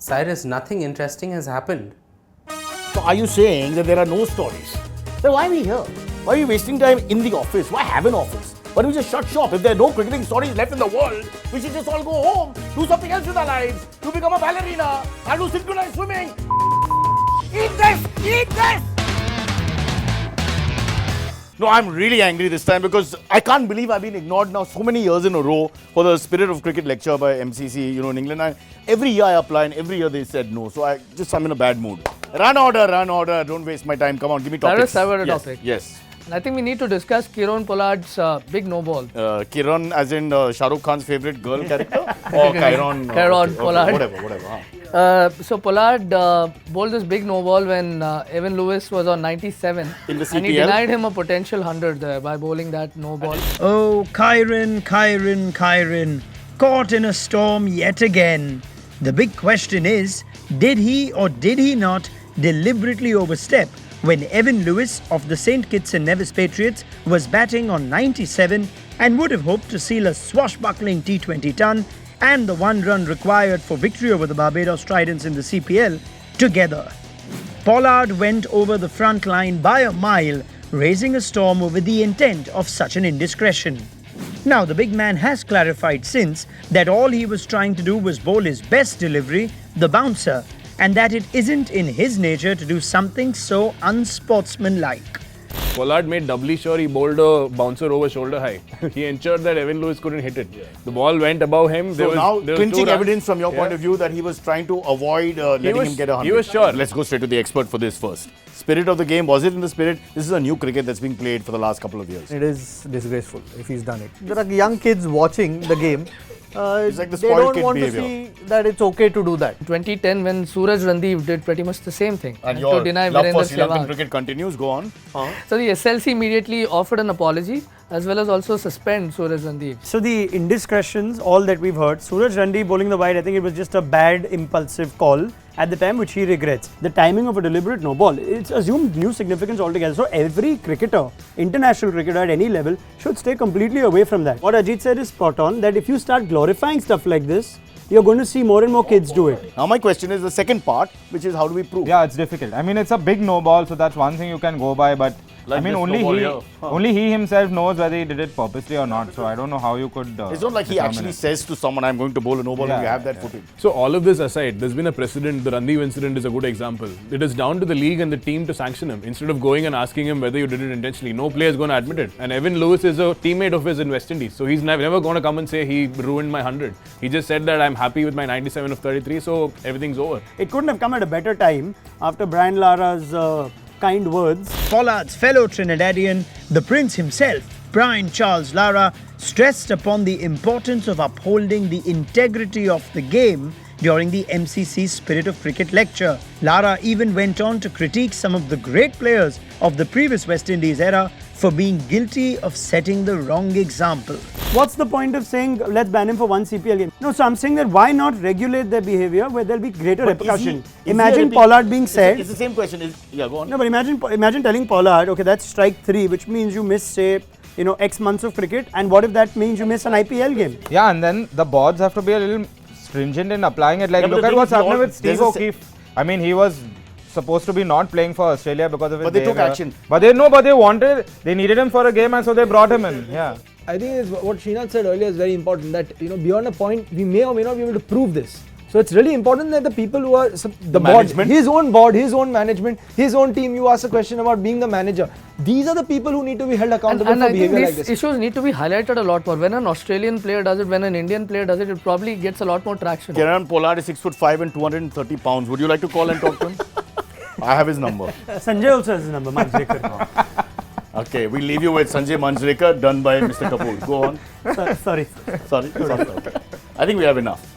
Cyrus, nothing interesting has happened. So are you saying that there are no stories? Then why are we here? Why are you wasting time in the office? Why have an office? Why don't we just shut shop? If there are no cricketing stories left in the world, we should just all go home, do something else with our lives. You become a ballerina, I'll do synchronized swimming. Eat this! Eat this! No, I'm really angry this time because I can't believe I've been ignored now so many years in a row for the Spirit of Cricket lecture by MCC, in England. Every year I apply and every year they said no. So I'm in a bad mood. Run order. Don't waste my time. Come on, give me topics. I've got a topic. Yes. And I think we need to discuss Kieron Pollard's big no ball. Kieron as in Shah Rukh Khan's favourite girl character? Or Kieron? Kieron Pollard. Whatever. So Pollard bowled this big no ball when Evin Lewis was on 97. In the CPL? And he denied him a potential 100 there by bowling that no ball. Oh, Kieron. Caught in a storm yet again. The big question is, did he or did he not deliberately overstep when Evin Lewis of the St. Kitts and Nevis Patriots was batting on 97 and would have hoped to seal a swashbuckling T20 ton and the one run required for victory over the Barbados Tridents in the CPL together. Pollard went over the front line by a mile, raising a storm over the intent of such an indiscretion. Now, the big man has clarified since that all he was trying to do was bowl his best delivery, the bouncer, and that it isn't in his nature to do something so unsportsmanlike. Pollard made doubly sure he bowled a bouncer over shoulder high. He ensured that Evin Lewis couldn't hit it. The ball went above him. So now, clinching evidence from your point of view that he was trying to avoid letting him get a 100. He was sure. Let's go straight to the expert for this first. Spirit of the game, was it in the spirit? This is a new cricket that's being played for the last couple of years. It is disgraceful if he's done it. There are young kids watching the game. It's like the they spoiled don't kid want behavior. to see that it's okay to do that. 2010 when Suraj Randeep did pretty much the same thing. And to your deny love Virender for Sri Lankan Sehwag. cricket continues. Go on. So the SLC immediately offered an apology as well as also suspend Suraj Randeep. So the indiscretions, all that we've heard, Suraj Randeep bowling the wide, I think it was just a bad impulsive call at the time, which he regrets. The timing of a deliberate no ball, it's assumed new significance altogether. So every cricketer, international cricketer at any level, should stay completely away from that. What Ajit said is spot on, that if you start glorifying stuff like this, you're going to see more and more kids do it. Now my question is the second part, which is how do we prove? Yeah, it's difficult. I mean, it's a big no ball, so that's one thing you can go by, but Like I mean, only he himself knows whether he did it purposely or not. So I don't know how you could. It's not like he actually says to someone, I'm going to bowl a no ball and you have that footage. So all of this aside, there's been a precedent. The Randeep incident is a good example. It is down to the league and the team to sanction him instead of going and asking him whether you did it intentionally. No player is going to admit it. And Evin Lewis is a teammate of his in West Indies. So he's never going to come and say he ruined my 100. He just said that I'm happy with my 97 of 33, so everything's over. It couldn't have come at a better time after Brian Lara's kind words. Pollard's fellow Trinidadian, the Prince himself, Brian Charles Lara, stressed upon the importance of upholding the integrity of the game during the MCC's Spirit of Cricket lecture. Lara even went on to critique some of the great players of the previous West Indies era for being guilty of setting the wrong example. What's the point of saying let's ban him for one CPL game? No, so I'm saying that why not regulate their behavior where there'll be greater repercussion? Imagine Pollard being said. It's the same question. Yeah, go on. No, but imagine telling Pollard, okay, that's strike 3, which means you miss, say, X months of cricket, and what if that means you miss an IPL game? Yeah, and then the boards have to be a little stringent in applying it. Like, look at what's happening with Steve O'Keefe. I mean, he was supposed to be not playing for Australia because of his behavior. But they took action. But they needed him for a game, and so they brought him in. Yeah. I think what Srinath said earlier is very important, that beyond a point we may or may not be able to prove this. So it's really important that the people who are the board, his own management, his own team. You asked a question about being the manager. These are the people who need to be held accountable for behavior like this. These issues need to be highlighted a lot more. When an Australian player does it, when an Indian player does it, it probably gets a lot more traction. Kieron Pollard is 6'5" and 230 pounds. Would you like to call and talk to him? I have his number. Sanjay also has his number, Manjrekar. Okay, we leave you with Sanjay Manjrekar, done by Mr. Kapoor. Go on. Sorry. Sorry. I think we have enough.